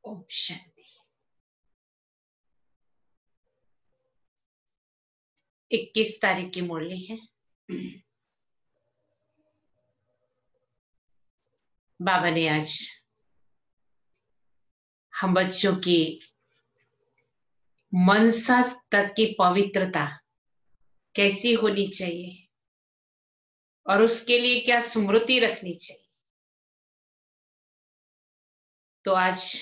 ओम शांति। 21 तारीख की मुरली है। बाबा ने आज हम बच्चों की मनसा तक की पवित्रता कैसी होनी चाहिए और उसके लिए क्या स्मृति रखनी चाहिए, तो आज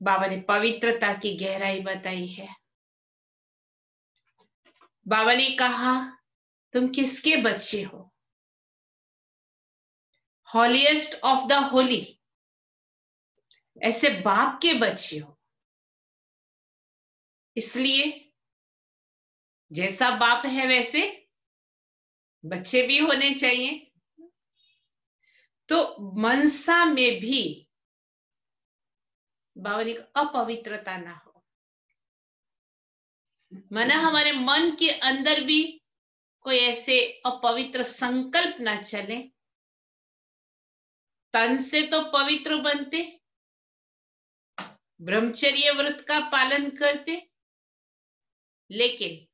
बाबा ने पवित्रता की गहराई बताई है। बाबा ने कहा, तुम किसके बच्चे हो? हॉलीएस्ट ऑफ द होली, ऐसे बाप के बच्चे हो। इसलिए जैसा बाप है वैसे बच्चे भी होने चाहिए। तो मनसा में भी बाबा ने अपवित्रता ना हो, माना हमारे मन के अंदर भी कोई ऐसे अपवित्र संकल्प ना चले। तन से तो पवित्र बनते, ब्रह्मचर्य व्रत का पालन करते, लेकिन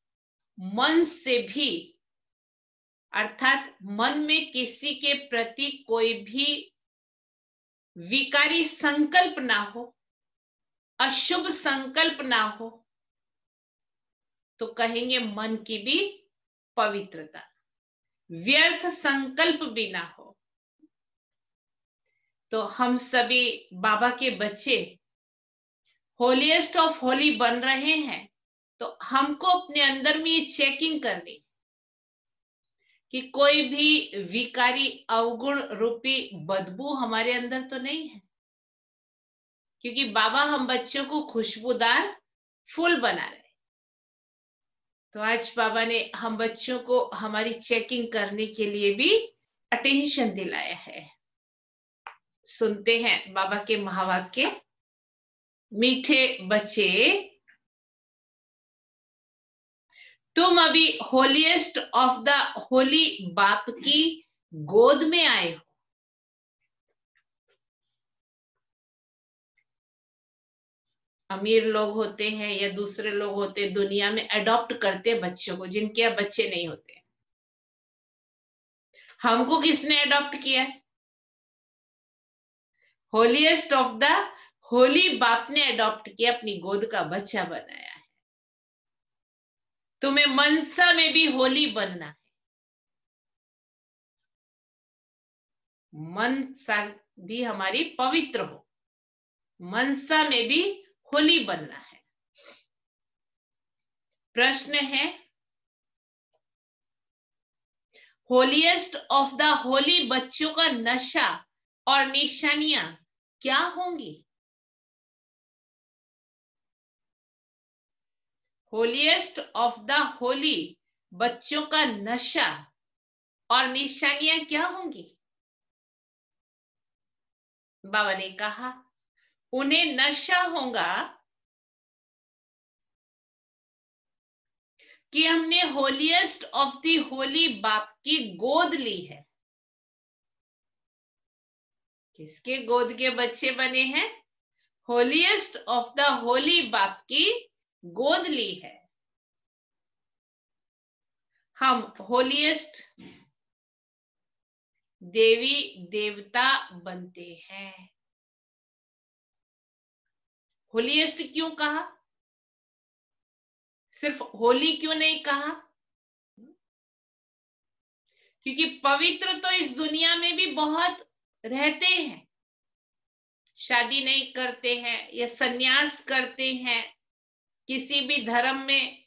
मन से भी, अर्थात मन में किसी के प्रति कोई भी विकारी संकल्प ना हो, अशुभ संकल्प ना हो, तो कहेंगे मन की भी पवित्रता। व्यर्थ संकल्प भी ना हो। तो हम सभी बाबा के बच्चे होलीएस्ट ऑफ होली बन रहे हैं, तो हमको अपने अंदर में ये चेकिंग करनी कि कोई भी विकारी अवगुण रूपी बदबू हमारे अंदर तो नहीं है, क्योंकि बाबा हम बच्चों को खुशबूदार फूल बना रहे। तो आज बाबा ने हम बच्चों को हमारी चेकिंग करने के लिए भी अटेंशन दिलाया है। सुनते हैं बाबा के महावाक्य। मीठे बच्चे, तुम अभी होलीएस्ट ऑफ द होली बाप की गोद में आए हो। अमीर लोग होते हैं या दूसरे लोग होते हैं, दुनिया में अडॉप्ट करते हैं बच्चों को, जिनके यहाँ बच्चे नहीं होते। हमको किसने अडॉप्ट किया है? होलीएस्ट ऑफ द होली बाप ने अडॉप्ट किया, अपनी गोद का बच्चा बनाया है। तुम्हें मनसा में भी होली बनना है। मनसा भी हमारी पवित्र हो, मनसा में भी होली बनना है। प्रश्न है, होलीएस्ट ऑफ द होली बच्चों का नशा और निशानियां क्या होंगी? होलीएस्ट ऑफ द होली बच्चों का नशा और निशानियां क्या होंगी? बाबा ने कहा उन्हें नशा होगा कि हमने होलीएस्ट ऑफ द होली बाप की गोद ली है। किसके गोद के बच्चे बने हैं? होलीएस्ट ऑफ द होली बाप की गोद ली है। हम होलीएस्ट देवी देवता बनते हैं। होलीएस्ट क्यों कहा? सिर्फ होली क्यों नहीं कहा? क्योंकि पवित्र तो इस दुनिया में भी बहुत रहते हैं, शादी नहीं करते हैं या सन्यास करते हैं किसी भी धर्म में,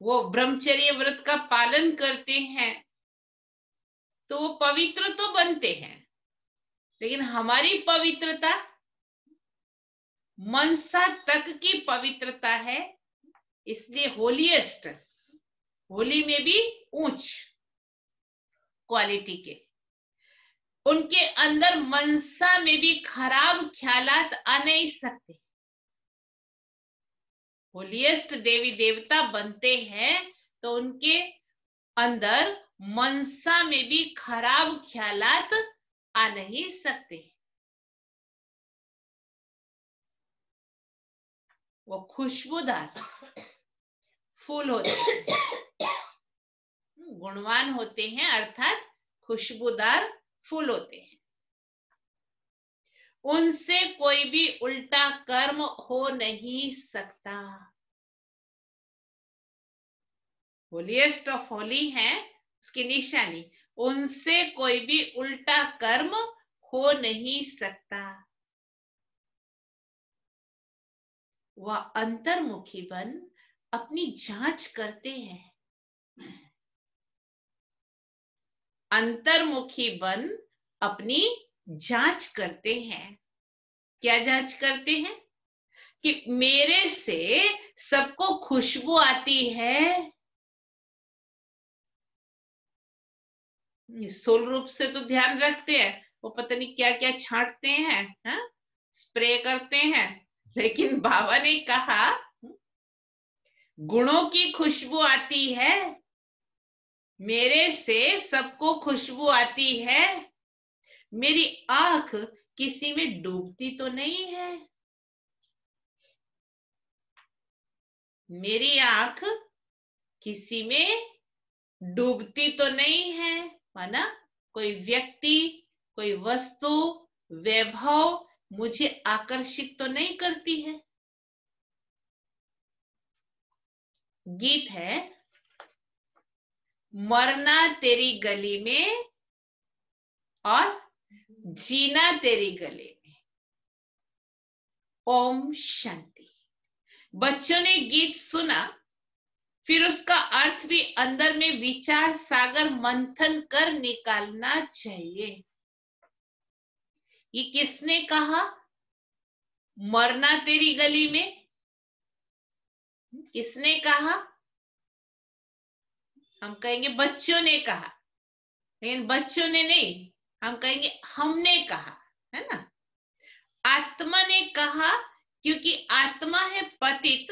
वो ब्रह्मचर्य व्रत का पालन करते हैं, तो वो पवित्र तो बनते हैं। लेकिन हमारी पवित्रता मनसा तक की पवित्रता है, इसलिए होलीएस्ट, होली में भी उच्च क्वालिटी के। उनके अंदर मनसा में भी खराब ख्यालात आ नहीं सकते। होलीएस्ट देवी देवता बनते हैं तो उनके अंदर मनसा में भी खराब ख्यालात आ नहीं सकते। वो खुशबूदार फूल होते हैं, गुणवान होते हैं, अर्थात खुशबूदार फूल होते हैं। उनसे कोई भी उल्टा कर्म हो नहीं सकता। होलीएस्ट ऑफ होली है उसकी निशानी, उनसे कोई भी उल्टा कर्म हो नहीं सकता। वह अंतर्मुखी बन अपनी जांच करते हैं। अंतर्मुखी बन अपनी जांच करते हैं। क्या जांच करते हैं? कि मेरे से सबको खुशबू आती है। स्थूल रूप से तो ध्यान रखते हैं, वो पता नहीं क्या क्या छांटते हैं, स्प्रे करते हैं, लेकिन बाबा ने कहा गुणों की खुशबू आती है। मेरे से सबको खुशबू आती है। मेरी आंख किसी में डूबती तो नहीं है। मेरी आंख किसी में डूबती तो नहीं है, माना कोई व्यक्ति, कोई वस्तु, वैभव मुझे आकर्षित तो नहीं करती है। गीत है, मरना तेरी गली में और जीना तेरी गली में। ओम शांति। बच्चों ने गीत सुना, फिर उसका अर्थ भी अंदर में विचार सागर मंथन कर निकालना चाहिए। ये किसने कहा? मरना तेरी गली में किसने कहा? हम कहेंगे बच्चों ने कहा, लेकिन बच्चों ने नहीं, हम कहेंगे हमने कहा। है ना। आत्मा ने कहा, क्योंकि आत्मा है पतित,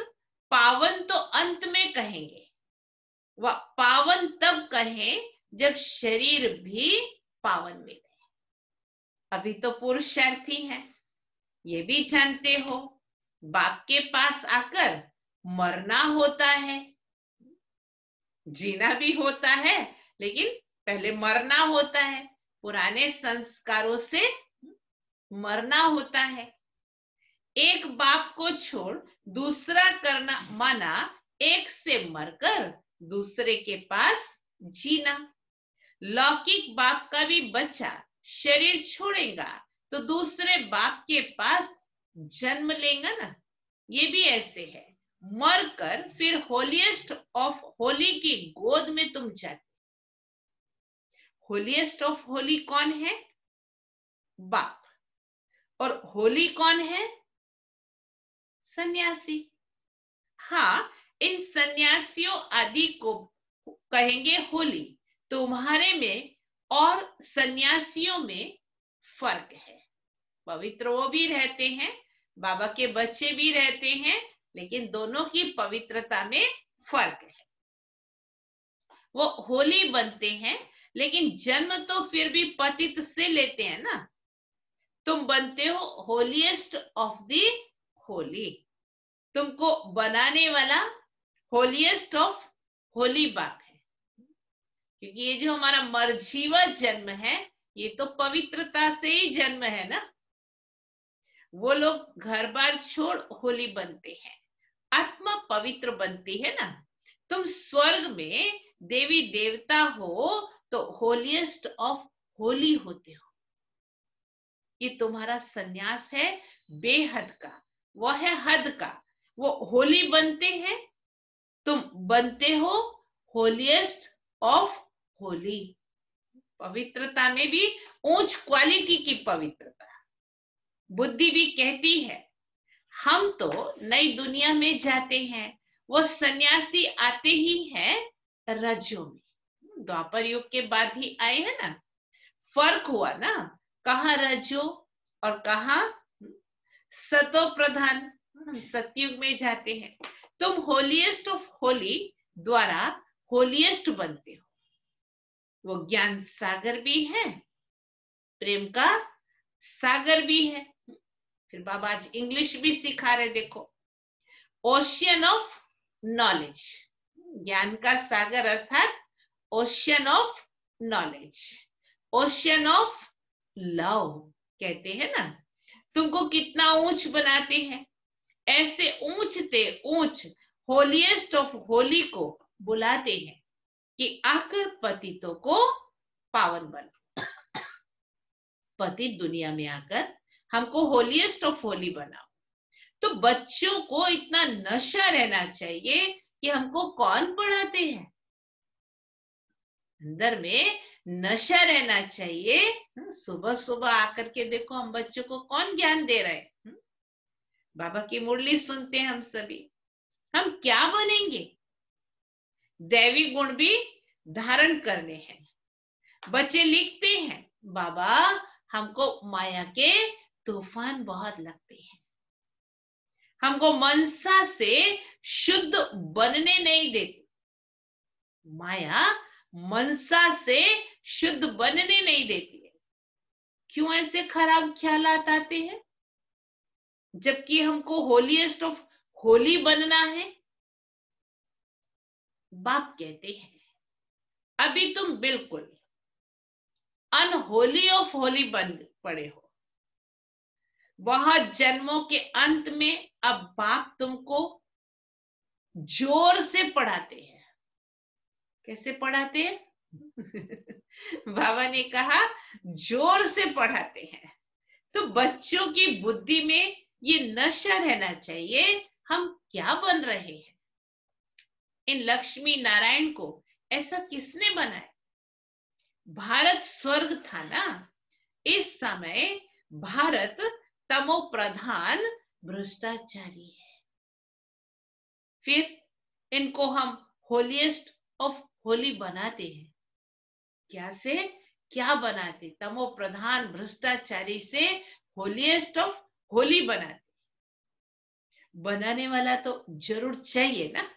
पावन तो अंत में कहेंगे। वह पावन तब कहें जब शरीर भी पावन मिले। अभी तो पुरुषार्थी हैं, ये भी जानते हो, बाप के पास आकर मरना होता है, जीना भी होता है, लेकिन पहले मरना होता है, पुराने संस्कारों से मरना होता है। एक बाप को छोड़ दूसरा करना माना, एक से मरकर दूसरे के पास जीना। लौकिक बाप का भी बच्चा शरीर छोड़ेगा तो दूसरे बाप के पास जन्म लेगा ना। ये भी ऐसे है, मरकर फिर होलीएस्ट ऑफ होली की गोद में तुम जाते। होलीएस्ट ऑफ होली कौन है? बाप। और होली कौन है? सन्यासी। हाँ, इन सन्यासियों आदि को कहेंगे होली। तुम्हारे में और सन्यासियों में फर्क है। पवित्र वो भी रहते हैं, बाबा के बच्चे भी रहते हैं, लेकिन दोनों की पवित्रता में फर्क है। वो होली बनते हैं, लेकिन जन्म तो फिर भी पतित से लेते हैं ना। तुम बनते हो होलीएस्ट ऑफ दी होली। तुमको बनाने वाला होलीएस्ट ऑफ होली बाप है, क्योंकि ये जो हमारा मर्जीवा जन्म है, ये तो पवित्रता से ही जन्म है ना। वो लोग घर बार छोड़ होली बनते हैं, आत्मा पवित्र बनती है ना। तुम स्वर्ग में देवी देवता हो तो होलीएस्ट ऑफ होली होते हो। ये तुम्हारा सन्यास है बेहद का, वो है हद का। वो होली बनते हैं, तुम बनते हो होलीएस्ट ऑफ होली। पवित्रता में भी उच्च क्वालिटी की पवित्रता। बुद्धि भी कहती है हम तो नई दुनिया में जाते हैं, वो सन्यासी आते ही हैं रजो में। द्वापर युग के बाद ही आए हैं ना। फर्क हुआ ना, कहाँ रजो और कहाँ सतो प्रधान। हम सतयुग में जाते हैं। तुम होलीएस्ट ऑफ होली द्वारा होलीएस्ट बनते हो। वो ज्ञान सागर भी है, प्रेम का सागर भी है। फिर बाबा आज इंग्लिश भी सिखा रहे, देखो, ओशियन ऑफ नॉलेज। ज्ञान का सागर अर्थात ocean of knowledge, ocean of love कहते हैं ना। तुमको कितना ऊंच बनाते हैं, ऐसे ऊंचते ऊंच होलीएस्ट ऑफ होली को बुलाते हैं कि आकर पतितों को पावन बनो। पतित दुनिया में आकर हमको होलीएस्ट ऑफ होली बनाओ। तो बच्चों को इतना नशा रहना चाहिए कि हमको कौन पढ़ाते हैं, अंदर में नशा रहना चाहिए। सुबह सुबह आकर के देखो हम बच्चों को कौन ज्ञान दे रहे हैं। बाबा की मुरली सुनते हैं हम सभी। हम क्या बनेंगे? दैवी गुण भी धारण करने हैं। बच्चे लिखते हैं बाबा हमको माया के तूफान बहुत लगते हैं, हमको मनसा से शुद्ध बनने नहीं देती। माया मनसा से शुद्ध बनने नहीं देती है। क्यों ऐसे खराब ख्यालात आते हैं, जबकि हमको होलीएस्ट ऑफ होली बनना है? बाप कहते हैं अभी तुम बिल्कुल अनहोली ऑफ होली बन पड़े हो। बहुत जन्मों के अंत में अब बाप तुमको जोर से पढ़ाते हैं। कैसे पढ़ाते हैं? बाबा ने कहा जोर से पढ़ाते हैं। तो बच्चों की बुद्धि में ये नशा रहना चाहिए, हम क्या बन रहे हैं। इन लक्ष्मी नारायण को ऐसा किसने बनाया? भारत स्वर्ग था ना, इस समय भारत तमो प्रधान भ्रष्टाचारी है। फिर इनको हम होलीएस्ट ऑफ होली बनाते हैं। क्या से? क्या बनाते, तमो प्रधान भ्रष्टाचारी से होलीएस्ट ऑफ होली बनाते। बनाने वाला तो जरूर चाहिए ना।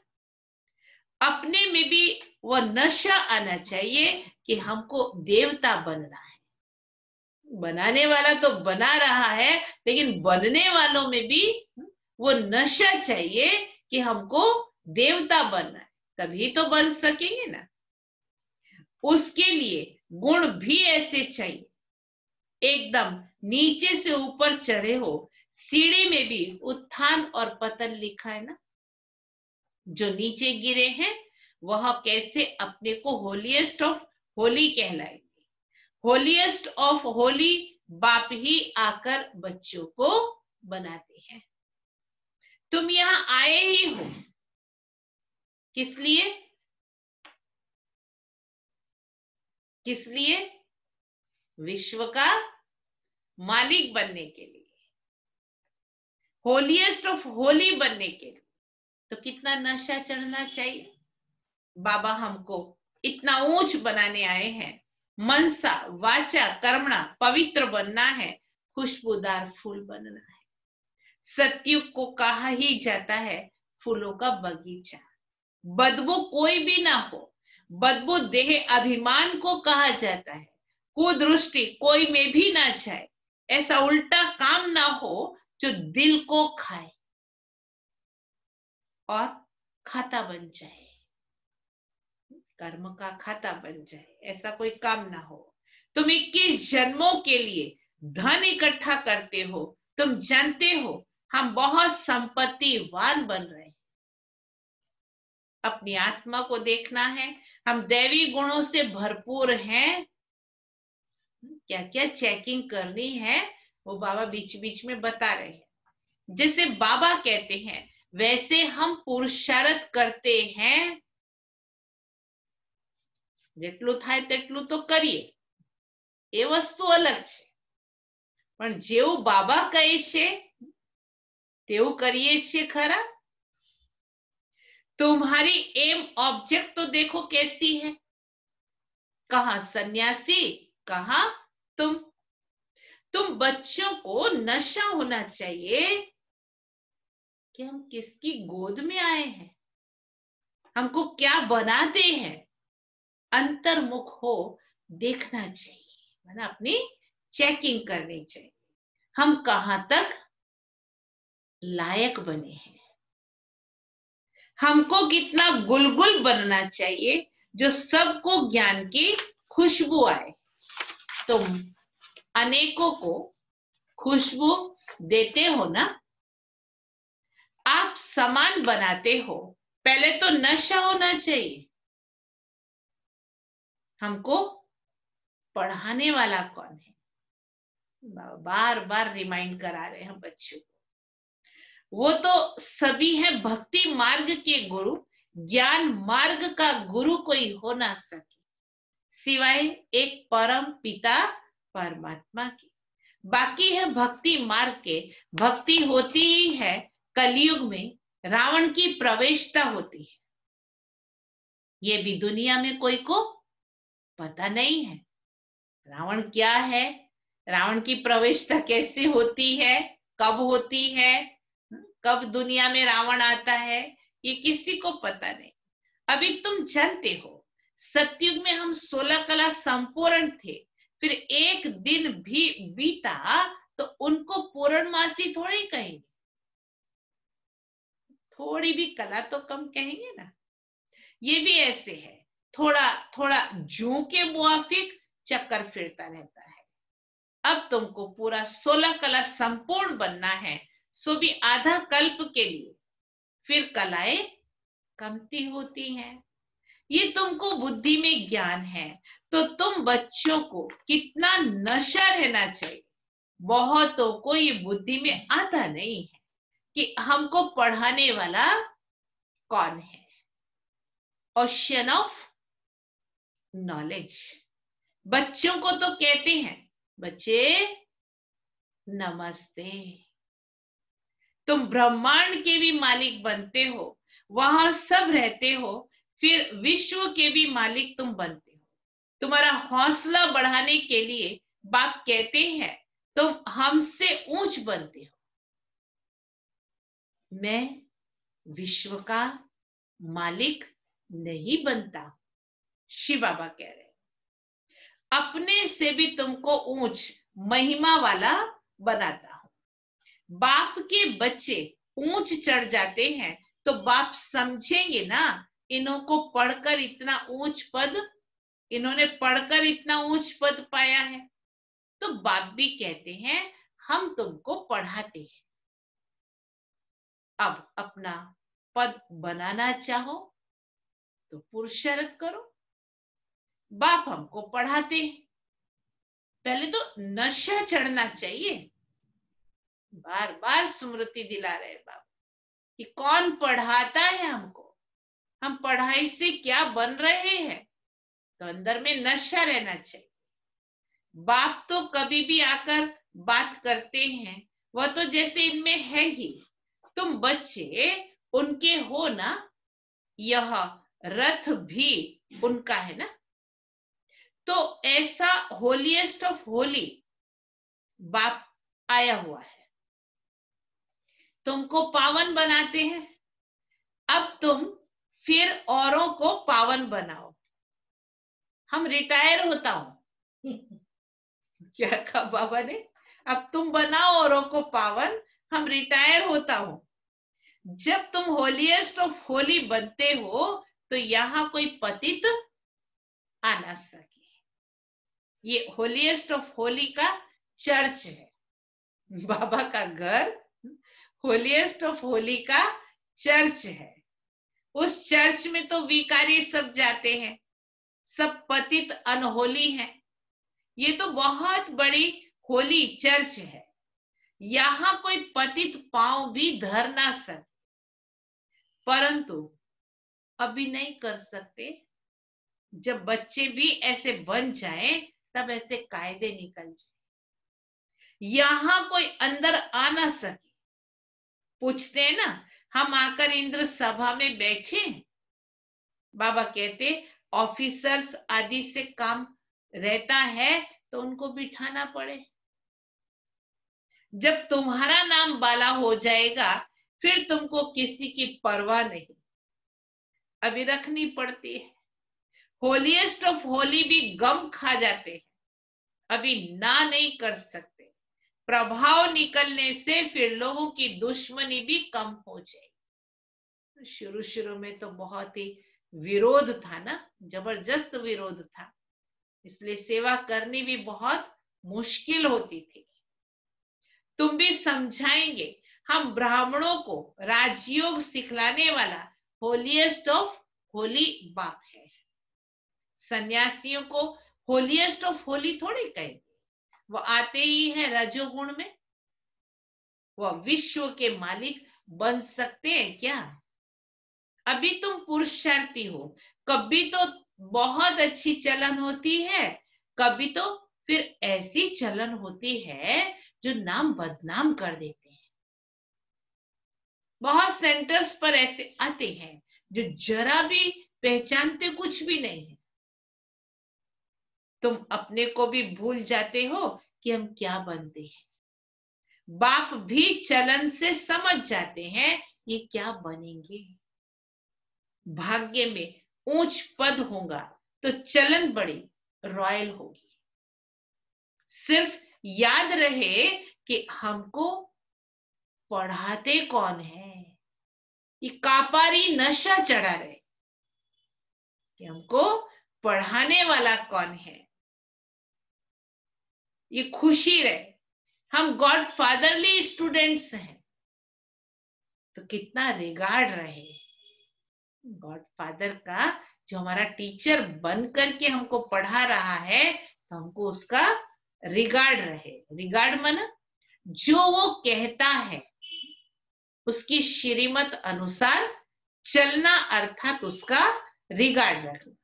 अपने में भी वो नशा आना चाहिए कि हमको देवता बनना है। बनाने वाला तो बना रहा है, लेकिन बनने वालों में भी वो नशा चाहिए कि हमको देवता बनना है, तभी तो बन सकेंगे ना। उसके लिए गुण भी ऐसे चाहिए, एकदम नीचे से ऊपर चढ़े हो। सीढ़ी में भी उत्थान और पतन लिखा है ना। जो नीचे गिरे हैं वह कैसे अपने को होलीएस्ट ऑफ होली कहलाएंगे। होलीएस्ट ऑफ होली बाप ही आकर बच्चों को बनाते हैं। तुम यहां आए ही हो किस लिए? किस लिए? विश्व का मालिक बनने के लिए, होलीएस्ट ऑफ होली बनने के लिए। तो कितना नशा चढ़ना चाहिए। बाबा हमको इतना ऊंच बनाने आए हैं। मनसा वाचा कर्मणा पवित्र बनना है, खुशबूदार फूल बनना है। सतयुग को कहा ही जाता है फूलों का बगीचा। बदबू कोई भी ना हो, बदबू देह अभिमान को कहा जाता है। कुदृष्टि कोई में भी ना जाए, ऐसा उल्टा काम ना हो जो दिल को खाए और खाता बन जाए, कर्म का खाता बन जाए, ऐसा कोई काम ना हो। तुम 21 जन्मों के लिए धन इकट्ठा करते हो। तुम जानते हो हम बहुत संपत्तिवान बन रहे हैं। अपनी आत्मा को देखना है, हम दैवी गुणों से भरपूर हैं। क्या क्या चेकिंग करनी है वो बाबा बीच बीच में बता रहे हैं। जैसे बाबा कहते हैं वैसे हम पुरुषार्थ करते हैं। જેટલું થાય તેટલું તો કરીએ, એ વસ્તુ અલગ છે, પણ જેવું બાબા કહે છે તેવું કરીએ છીએ ખરા? तुम्हारी एम ऑब्जेक्ट तो देखो कैसी है। कहा सन्यासी, कहा तुम बच्चों को नशा होना चाहिए कि हम किसकी गोद में आए हैं, हमको क्या बनाते हैं। अंतर्मुख हो देखना चाहिए, मतलब अपनी चेकिंग करनी चाहिए, हम कहां तक लायक बने हैं। हमको कितना गुलगुल बनना चाहिए जो सबको ज्ञान की खुशबू आए। तुम अनेकों को खुशबू देते हो ना, आप समान बनाते हो। पहले तो नशा होना चाहिए। हमको पढ़ाने वाला कौन है? बार बार रिमाइंड करा रहे हैं बच्चों को। वो तो सभी है भक्ति मार्ग के गुरु, ज्ञान मार्ग का गुरु कोई हो ना सके सिवाय एक परम पिता परमात्मा के। बाकी है भक्ति मार्ग के। भक्ति होती ही है कलयुग में, रावण की प्रवेशता होती है। ये भी दुनिया में कोई को पता नहीं है रावण क्या है, रावण की प्रवेशता कैसे होती है, कब होती है, कब दुनिया में रावण आता है, ये किसी को पता नहीं। अभी तुम जानते हो सतयुग में हम 16 कला संपूर्ण थे, फिर एक दिन भी बीता तो उनको पूर्णमासी थोड़ी कहेंगे, थोड़ी भी कला तो कम कहेंगे ना। ये भी ऐसे है, थोड़ा थोड़ा जू के मुआफिक चक्कर फिरता रहता है। अब तुमको पूरा 16 कला संपूर्ण बनना है, सो भी आधा कल्प के लिए, फिर कलाएं कमती होती हैं। ये तुमको बुद्धि में ज्ञान है, तो तुम बच्चों को कितना नशा रहना चाहिए। बहुतों को ये बुद्धि में आता नहीं है कि हमको पढ़ाने वाला कौन है। Ocean of knowledge. बच्चों को तो कहते हैं बच्चे नमस्ते। तुम ब्रह्मांड के भी मालिक बनते हो, वहां सब रहते हो, फिर विश्व के भी मालिक तुम बनते हो। तुम्हारा हौसला बढ़ाने के लिए बाप कहते हैं तुम हमसे ऊंच बनते हो। मैं विश्व का मालिक नहीं बनता, शिव बाबा कह रहे हैं। अपने से भी तुमको ऊंच महिमा वाला बनाता हूं। बाप के बच्चे ऊंच चढ़ जाते हैं तो बाप समझेंगे ना, इन्होंने पढ़कर इतना ऊंच पद, इन्होंने पढ़कर इतना ऊंच पद पाया है, तो बाप भी कहते हैं हम तुमको पढ़ाते हैं। अब अपना पद बनाना चाहो तो पुरुषार्थ करो। बाप हमको पढ़ाते हैं, पहले तो नशा चढ़ना चाहिए। बार बार स्मृति दिला रहे बाप कि कौन पढ़ाता है हमको, हम पढ़ाई से क्या बन रहे हैं, तो अंदर में नशा रहना चाहिए। बाप तो कभी भी आकर बात करते हैं, वह तो जैसे इनमें है ही, तुम बच्चे उनके हो ना, यह रथ भी उनका है ना। तो ऐसा होलीएस्ट ऑफ होली बाप आया हुआ है, तुमको पावन बनाते हैं। अब तुम फिर औरों को पावन बनाओ। हम रिटायर होता हूं क्या कहा बाबा ने, अब तुम बनाओ औरों को पावन, हम रिटायर होता हूं। जब तुम होलीएस्ट ऑफ होली बनते हो तो यहां कोई पतित आ ना सके। ये होलीएस्ट ऑफ होली का चर्च है, बाबा का घर होलीएस्ट ऑफ होली का चर्च है। उस चर्च में तो विकारी सब जाते हैं, सब पतित अनहोली हैं। ये तो बहुत बड़ी होली चर्च है, यहां कोई पतित पांव भी धर ना सके। परंतु अभी नहीं कर सकते, जब बच्चे भी ऐसे बन जाएं तब ऐसे कायदे निकल जाए, यहां कोई अंदर आ ना सके। पूछते हैं ना, हम आकर इंद्र सभा में बैठे, बाबा कहते ऑफिसर्स आदि से काम रहता है तो उनको बिठाना पड़े। जब तुम्हारा नाम बाला हो जाएगा फिर तुमको किसी की परवाह नहीं, अभी रखनी पड़ती है। होलीएस्ट ऑफ होली भी गम खा जाते हैं, अभी ना नहीं कर सकते। प्रभाव निकलने से फिर लोगों की दुश्मनी भी कम हो जाएगी। शुरू शुरू में तो बहुत ही विरोध था ना, जबरदस्त विरोध था, इसलिए सेवा करनी भी बहुत मुश्किल होती थी। तुम भी समझाएंगे, हम ब्राह्मणों को राजयोग सिखलाने वाला होलीएस्ट ऑफ होली बाप है। सन्यासियों को होलीएस्ट ऑफ होली थोड़ी कहेंगे, वो आते ही है रजोगुण में, वह विश्व के मालिक बन सकते हैं क्या? अभी तुम पुरुषार्थी हो, कभी तो बहुत अच्छी चलन होती है, कभी तो फिर ऐसी चलन होती है जो नाम बदनाम कर देते हैं। बहुत सेंटर्स पर ऐसे आते हैं जो जरा भी पहचानते कुछ भी नहीं है। तुम अपने को भी भूल जाते हो कि हम क्या बनते हैं। बाप भी चलन से समझ जाते हैं ये क्या बनेंगे। भाग्य में ऊंच पद होगा तो चलन बड़ी रॉयल होगी। सिर्फ याद रहे कि हमको पढ़ाते कौन है, ये कापारी नशा चढ़ा रहे कि हमको पढ़ाने वाला कौन है, ये खुशी रहे हम गॉड फादरली स्टूडेंट्स हैं, तो कितना रिगार्ड रहे गॉड फादर का, जो हमारा टीचर बन करके हमको पढ़ा रहा है, तो हमको उसका रिगार्ड रहे। रिगार्ड माना जो वो कहता है उसकी श्रीमत अनुसार चलना, अर्थात उसका रिगार्ड रखना।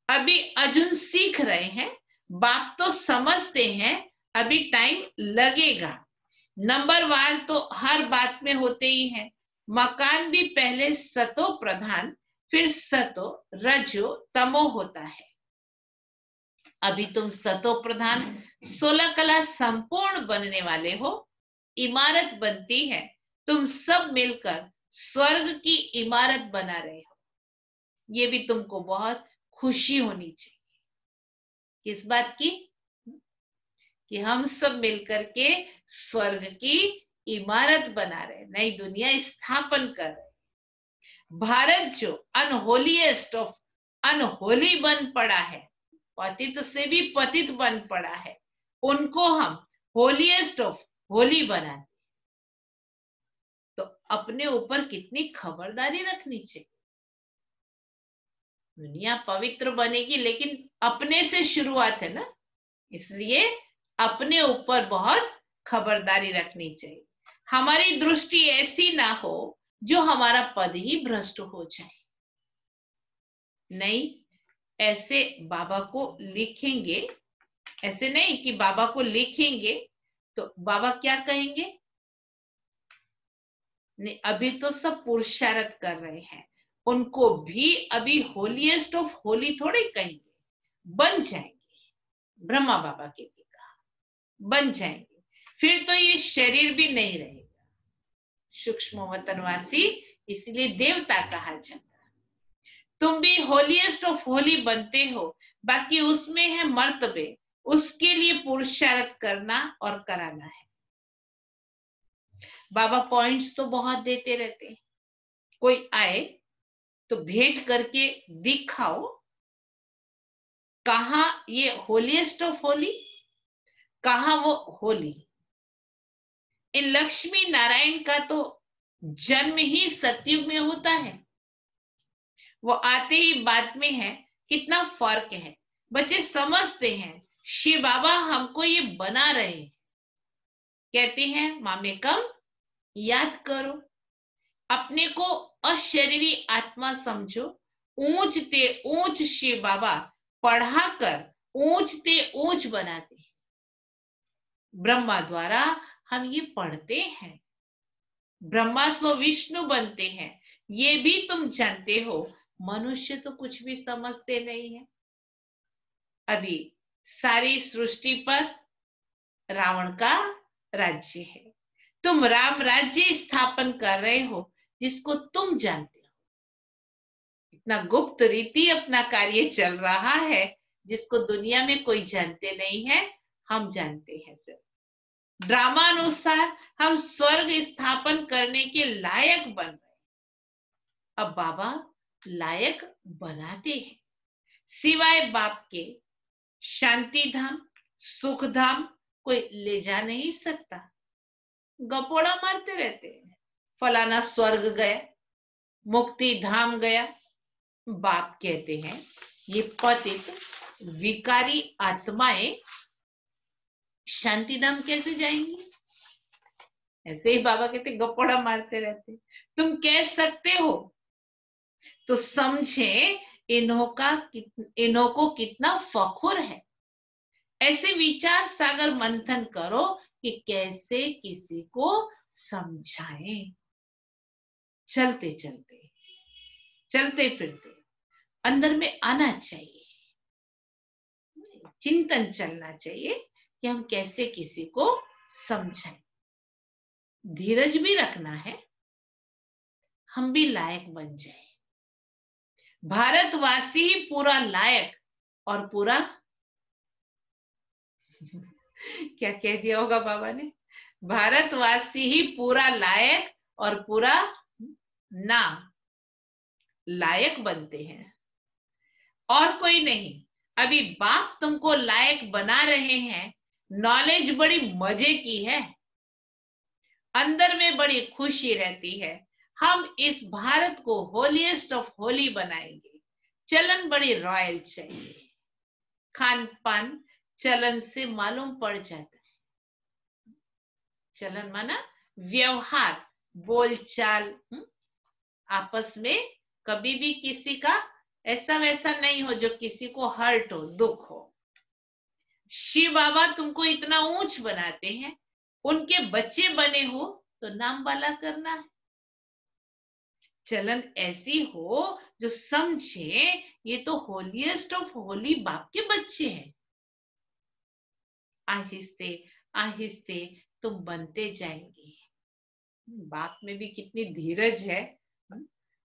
अभी अर्जुन सीख रहे हैं, बात तो समझते हैं, अभी टाइम लगेगा। नंबर वार तो हर बात में होते ही है। मकान भी पहले सतो प्रधान, फिर सतो रजो तमो होता है। अभी तुम सतो प्रधान 16 कला संपूर्ण बनने वाले हो। इमारत बनती है, तुम सब मिलकर स्वर्ग की इमारत बना रहे हो। ये भी तुमको बहुत खुशी होनी चाहिए। किस बात की? कि हम सब मिलकर के स्वर्ग की इमारत बना रहे, नई दुनिया स्थापन कर रहे। भारत जो अनहोलीएस्ट ऑफ अनहोली बन पड़ा है, पतित से भी पतित बन पड़ा है, उनको हम होलीएस्ट ऑफ होली बनाते। तो अपने ऊपर कितनी खबरदारी रखनी चाहिए। दुनिया पवित्र बनेगी, लेकिन अपने से शुरुआत है ना, इसलिए अपने ऊपर बहुत खबरदारी रखनी चाहिए। हमारी दृष्टि ऐसी ना हो जो हमारा पद ही भ्रष्ट हो जाए। नहीं, ऐसे बाबा को लिखेंगे, ऐसे नहीं कि बाबा को लिखेंगे तो बाबा क्या कहेंगे? नहीं, अभी तो सब पुरुषार्थ कर रहे हैं, उनको भी अभी होलीएस्ट ऑफ होली थोड़े कहेंगे, बन जाएंगे। ब्रह्मा बाबा के भी कहा बन जाएंगे, फिर तो ये शरीर भी नहीं रहेगा। सूक्ष्म वतनवासी इसलिए देवता कहा जाता। तुम भी होलीएस्ट ऑफ होली बनते हो, बाकी उसमें है मर्तबे, उसके लिए पुरुषार्थ करना और कराना है। बाबा पॉइंट्स तो बहुत देते रहते हैं। कोई आए तो भेंट करके दिखाओ, कहा ये होलीएस्ट ऑफ होली, कहा वो होली। इन लक्ष्मी नारायण का तो जन्म ही सतयुग में होता है, वो आते ही बाद में है। कितना फर्क है। बच्चे समझते हैं शिव बाबा हमको ये बना रहे हैं, कहते हैं मामे कम याद करो, अपने को अशरीरी आत्मा समझो। ऊंच ते ऊंच शिव बाबा पढ़ाकर ऊंच ते ऊंच बनाते हैं। ब्रह्मा द्वारा हम ये पढ़ते हैं, ब्रह्मा सो विष्णु बनते हैं, ये भी तुम जानते हो। मनुष्य तो कुछ भी समझते नहीं है। अभी सारी सृष्टि पर रावण का राज्य है, तुम राम राज्य स्थापन कर रहे हो, जिसको तुम जानते हो। इतना गुप्त रीति अपना कार्य चल रहा है, जिसको दुनिया में कोई जानते नहीं है, हम जानते हैं। सिर्फ ड्रामा अनुसार हम स्वर्ग स्थापन करने के लायक बन रहे। अब बाबा लायक बनाते हैं, सिवाय बाप के शांति धाम सुख धाम कोई ले जा नहीं सकता। गपोड़ा मारते रहते हैं, फलाना स्वर्ग गया, मुक्ति धाम गया। बाप कहते हैं ये पतित विकारी आत्माएं शांति धाम कैसे जाएंगी? ऐसे ही बाबा कहते गपोड़ा मारते रहते। तुम कह सकते हो तो समझे इन्हों को कितना फखुर है। ऐसे विचार सागर मंथन करो कि कैसे किसी को समझाएं। चलते चलते चलते फिरते अंदर में आना चाहिए, चिंतन चलना चाहिए कि हम कैसे किसी को समझाएं। धीरज भी रखना है, हम भी लायक बन जाए। भारतवासी ही पूरा लायक और पूरा क्या कह दिया होगा बाबा ने? भारतवासी ही पूरा लायक और पूरा ना लायक बनते हैं, और कोई नहीं। अभी बाप तुमको लायक बना रहे हैं। नॉलेज बड़ी मजे की है, अंदर में बड़ी खुशी रहती है। हम इस भारत को होलीएस्ट ऑफ होली बनाएंगे। चलन बड़ी रॉयल चाहिए, खान पान चलन से मालूम पड़ जाता है। चलन माना व्यवहार, बोलचाल, आपस में कभी भी किसी का ऐसा वैसा नहीं हो जो किसी को हर्ट हो, दुख हो। शिव बाबा तुमको इतना ऊंच बनाते हैं, उनके बच्चे बने हो तो नाम वाला करना है। चलन ऐसी हो जो समझे ये तो होलीएस्ट ऑफ होली बाप के बच्चे हैं, आहिस्ते आहिस्ते तुम बनते जाएंगे। बाप में भी कितनी धीरज है।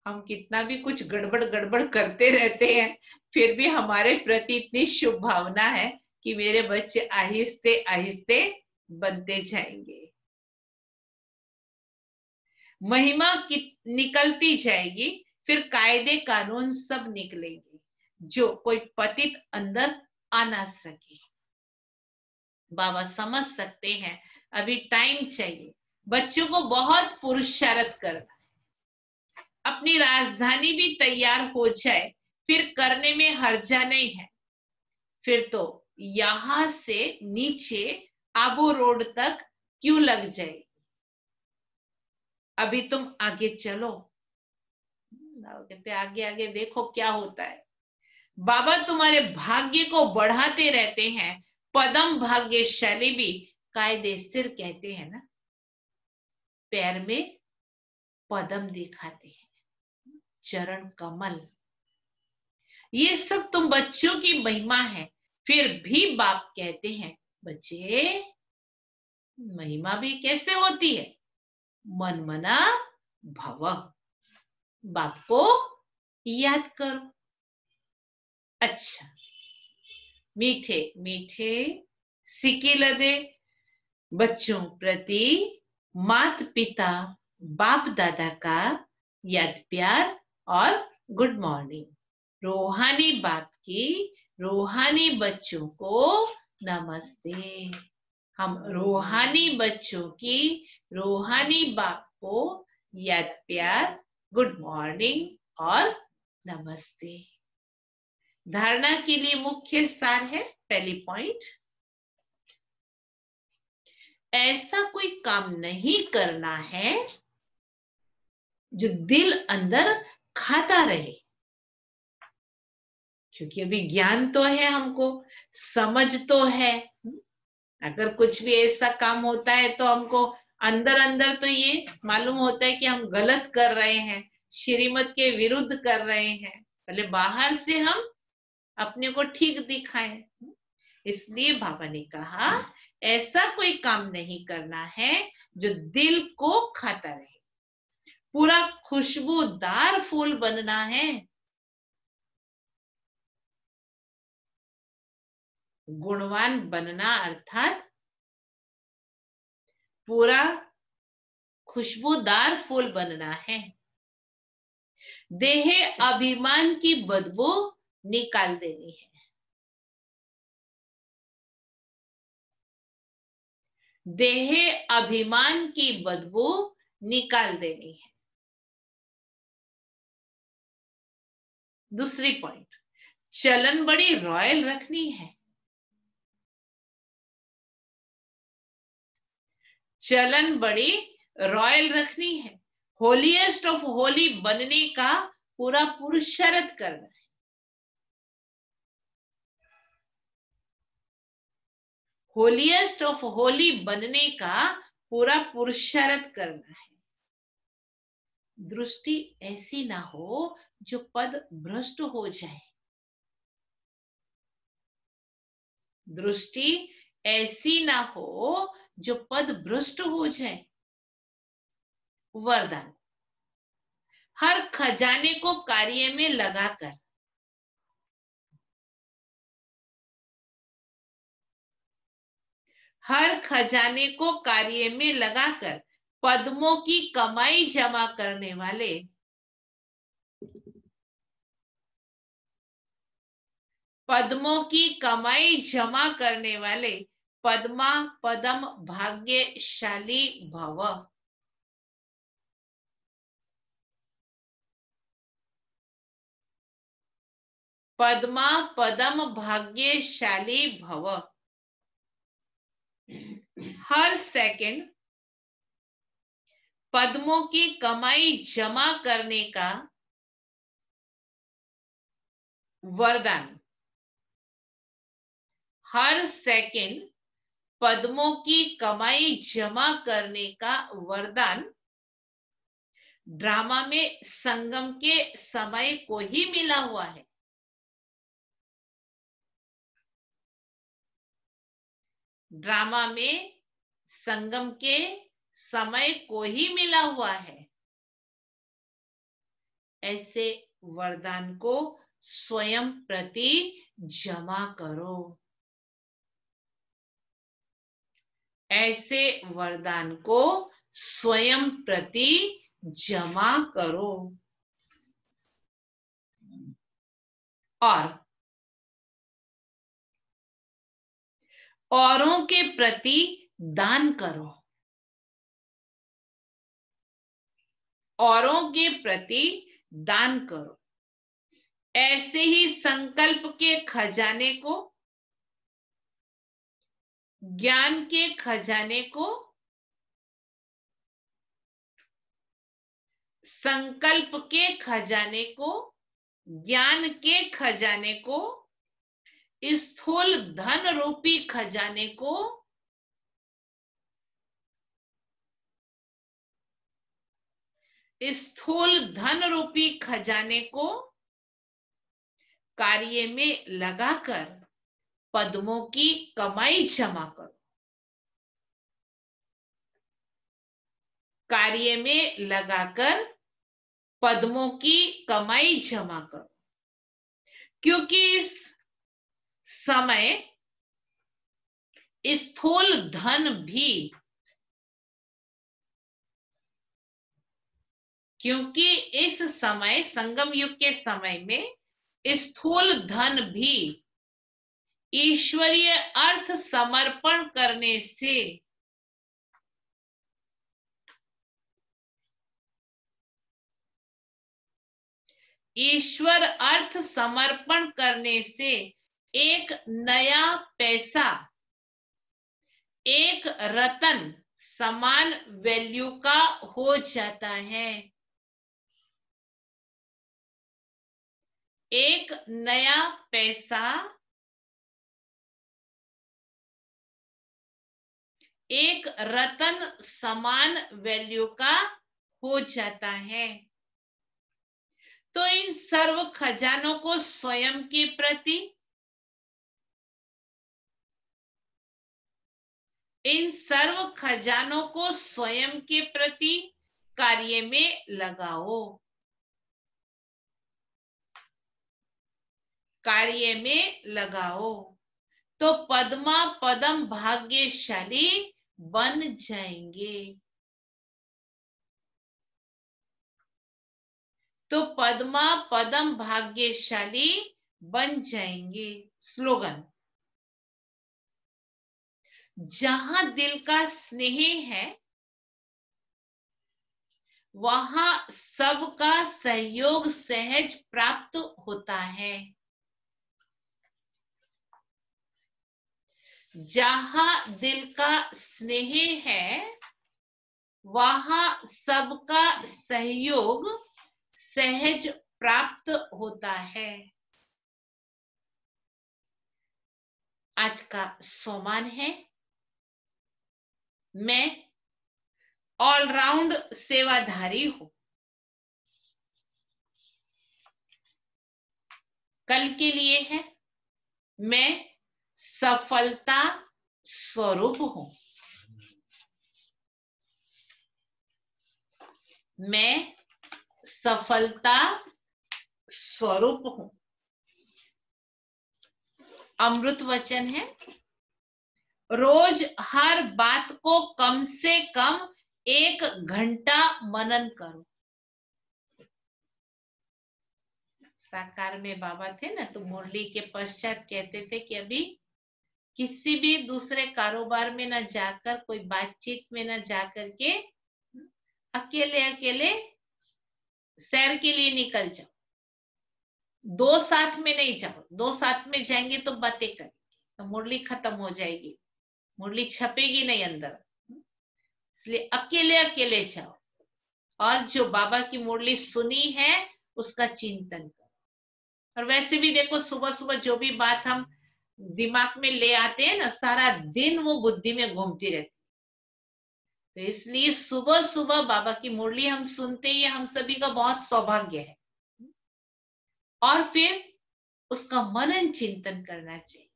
हम कितना भी कुछ गड़बड़ गड़बड़ करते रहते हैं, फिर भी हमारे प्रति इतनी शुभ भावना है कि मेरे बच्चे आहिस्ते आहिस्ते बनते जाएंगे। महिमा निकलती जाएगी, फिर कायदे कानून सब निकलेंगे, जो कोई पतित अंदर आ ना सके। बाबा समझ सकते हैं अभी टाइम चाहिए, बच्चों को बहुत पुरुषार्थ करना है। अपनी राजधानी भी तैयार हो जाए फिर करने में हर्जा नहीं है। फिर तो यहां से नीचे आबू रोड तक क्यों लग जाएगी। अभी तुम आगे चलो। कहते आगे आगे देखो क्या होता है। बाबा तुम्हारे भाग्य को बढ़ाते रहते हैं। पदम भाग्यशाली भी कायदे सिर कहते हैं ना, पैर में पदम दिखाते हैं, चरण कमल। ये सब तुम बच्चों की महिमा है। फिर भी बाप कहते हैं बच्चे महिमा भी कैसे होती है, मनमना भव। बाप को याद करो। अच्छा, मीठे मीठे सिक्के लदे बच्चों प्रति माता पिता बाप दादा का याद प्यार और गुड मॉर्निंग। रूहानी बाप की रूहानी बच्चों को नमस्ते। हम रूहानी बच्चों की रूहानी बाप को याद प्यार गुड मॉर्निंग और नमस्ते। धारणा के लिए मुख्य सार है, पहली पॉइंट, ऐसा कोई काम नहीं करना है जो दिल अंदर खाता रहे। क्योंकि अभी ज्ञान तो है, हमको समझ तो है। अगर कुछ भी ऐसा काम होता है तो हमको अंदर अंदर तो ये मालूम होता है कि हम गलत कर रहे हैं, श्रीमत के विरुद्ध कर रहे हैं। पहले बाहर से हम अपने को ठीक दिखाएं। इसलिए बाबा ने कहा ऐसा कोई काम नहीं करना है जो दिल को खाता रहे। पूरा खुशबूदार फूल बनना है। गुणवान बनना अर्थात पूरा खुशबूदार फूल बनना है। देह अभिमान की बदबू निकाल देनी है। देह अभिमान की बदबू निकाल देनी है। दूसरी पॉइंट, चलन बड़ी रॉयल रखनी है। चलन बड़ी रॉयल रखनी है। होलीएस्ट ऑफ होली बनने का पूरा पुरुषार्थ करना है। होलीएस्ट ऑफ होली बनने का पूरा पुरुषार्थ करना है। दृष्टि ऐसी ना हो जो पद भ्रष्ट हो जाए। दृष्टि ऐसी ना हो जो पद भ्रष्ट हो जाए। वरदान, हर खजाने को कार्य में लगाकर हर खजाने को कार्य में लगाकर पद्मों की कमाई जमा करने वाले पद्मों की कमाई जमा करने वाले पद्मा पदम भाग्यशाली भव। पद्मा पदम भाग्यशाली भव। हर सेकंड पद्मों की कमाई जमा करने का वरदान। हर सेकंड पद्मों की कमाई जमा करने का वरदान ड्रामा में संगम के समय को ही मिला हुआ है। ड्रामा में संगम के समय को ही मिला हुआ है। ऐसे वरदान को स्वयं प्रति जमा करो। ऐसे वरदान को स्वयं प्रति जमा करो और औरों के प्रति दान करो। औरों के प्रति दान करो। ऐसे ही संकल्प के खजाने को, ज्ञान के खजाने को, संकल्प के खजाने को, ज्ञान के खजाने को, स्थूल धन रूपी खजाने को, स्थूल धन रूपी खजाने को कार्य में लगाकर पद्मों की कमाई जमा करो। कार्य में लगाकर पद्मों की कमाई जमा करो, क्योंकि इस समय स्थूल धन भी, क्योंकि इस समय संगम युग के समय में स्थूल धन भी ईश्वरीय अर्थ समर्पण करने से ईश्वर अर्थ समर्पण करने से एक नया पैसा, एक रतन समान वैल्यू का हो जाता है। एक नया पैसा एक रतन समान वैल्यू का हो जाता है। तो इन सर्व खजानों को स्वयं के प्रति, इन सर्व खजानों को स्वयं के प्रति कार्य में लगाओ। कार्य में लगाओ तो पद्मा पदम भाग्यशाली बन जाएंगे। तो पद्मा पदम भाग्यशाली बन जाएंगे। स्लोगन, जहां दिल का स्नेह है वहां सबका सहयोग सहज प्राप्त होता है। जहां दिल का स्नेह है वहां सबका सहयोग सहज प्राप्त होता है। आज का सोमान है, मैं ऑलराउंड सेवाधारी हूं। कल के लिए है, मैं सफलता स्वरूप हूं। मैं सफलता स्वरूप हूं। अमृत वचन है, रोज हर बात को कम से कम 1 घंटा मनन करो। साकार में बाबा थे ना, तो मुरली के पश्चात कहते थे कि अभी किसी भी दूसरे कारोबार में न जाकर, कोई बातचीत में न जाकर के अकेले अकेले सैर के लिए निकल जाओ। 2 साथ में नहीं जाओ, 2 साथ में जाएंगे तो बातें करेंगे तो मुरली खत्म हो जाएगी, मुरली छपेगी नहीं अंदर। इसलिए अकेले अकेले जाओ और जो बाबा की मुरली सुनी है उसका चिंतन करो। और वैसे भी देखो, सुबह सुबह जो भी बात हम दिमाग में ले आते हैं ना, सारा दिन वो बुद्धि में घूमती रहती। तो इसलिए सुबह सुबह बाबा की मुरली हम सुनते ही हम सभी का बहुत सौभाग्य है। और फिर उसका मनन चिंतन करना चाहिए।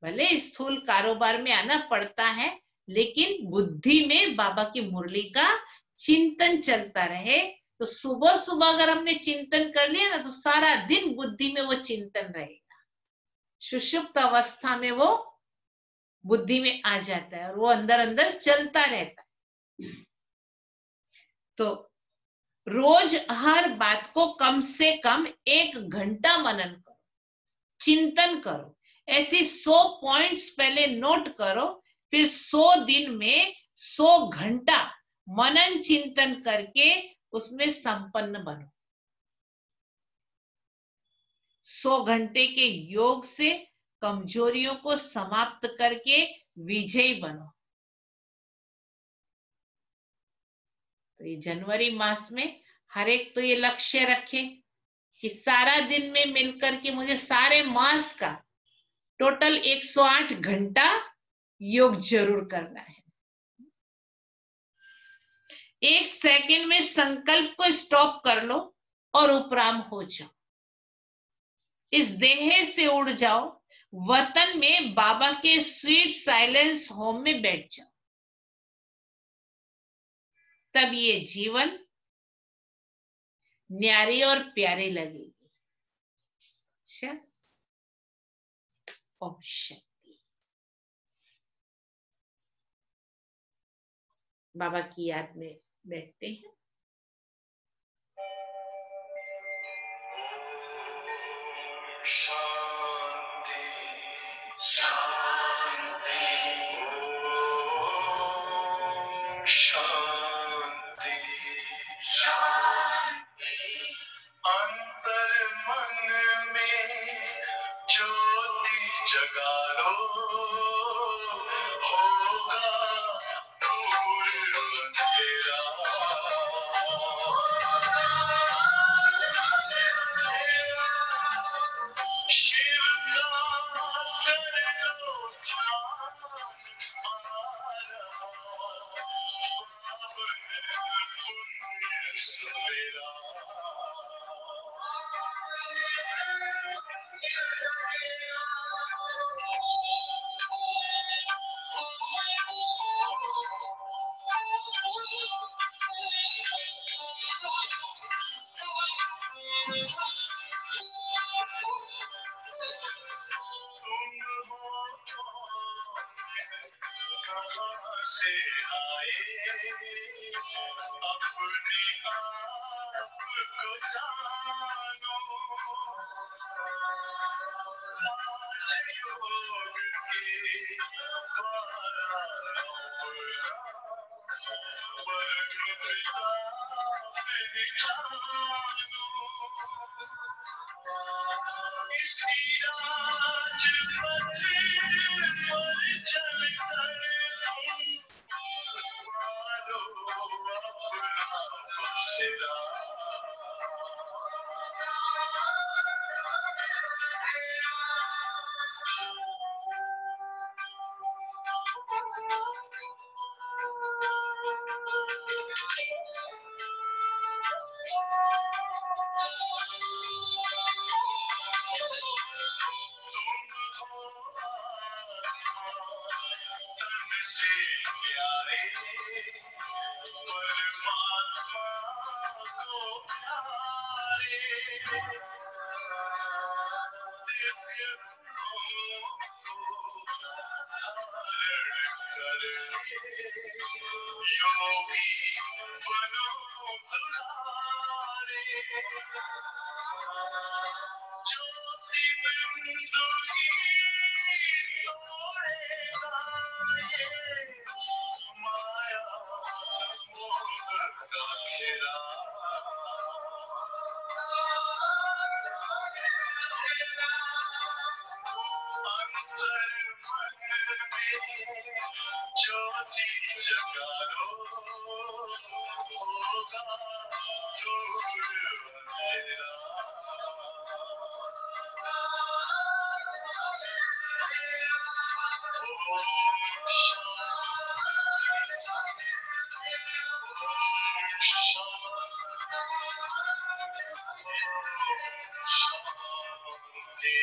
भले स्थूल कारोबार में आना पड़ता है, लेकिन बुद्धि में बाबा की मुरली का चिंतन चलता रहे। तो सुबह सुबह अगर हमने चिंतन कर लिया ना, तो सारा दिन बुद्धि में वो चिंतन रहेगा। सुषुप्त अवस्था में वो बुद्धि में आ जाता है और वो अंदर अंदर चलता रहता है। तो रोज हर बात को कम से कम 1 घंटा मनन करो, चिंतन करो। ऐसी 100 पॉइंट्स पहले नोट करो, फिर 100 दिन में 100 घंटा मनन चिंतन करके उसमें संपन्न बनो। 100 घंटे के योग से कमजोरियों को समाप्त करके विजयी बनो। तो ये जनवरी मास में हर एक तो ये लक्ष्य रखे कि सारा दिन में मिलकर के मुझे सारे मास का टोटल 108 घंटा योग जरूर करना है। 1 सेकंड में संकल्प को स्टॉप कर लो और उपराम हो जाओ। इस देह से उड़ जाओ, वतन में बाबा के स्वीट साइलेंस होम में बैठ जाओ। तब ये जीवन न्यारी और प्यारी लगेगी। अच्छा, ओम शांति। बाबा की याद में बैठते हैं। शांति शांति ओम शांति शांति। अंतर मन में ज्योति जगा लो, होगा दूर अंधेरा। शिव का कर लो ध्यान, आ रहा पावन पुण्य सवेरा। कहाँ से आए अपने आप को जानो, आज योग के द्वारा वर्ग पिता पहचानो। इसी राजपथ पर चल कर तुम मानो अपना बसेरा। से प्यारे परमात्मा को प्यारे, दिव्य गुणों को धारण करके योगी बनो दुलारे। ज्योति बिंदु ही तोड़ेगा ये माया मोह का घेरा। अंतर मन में ज्योति जगा लो, होगा दूर अंधेरा। शांति।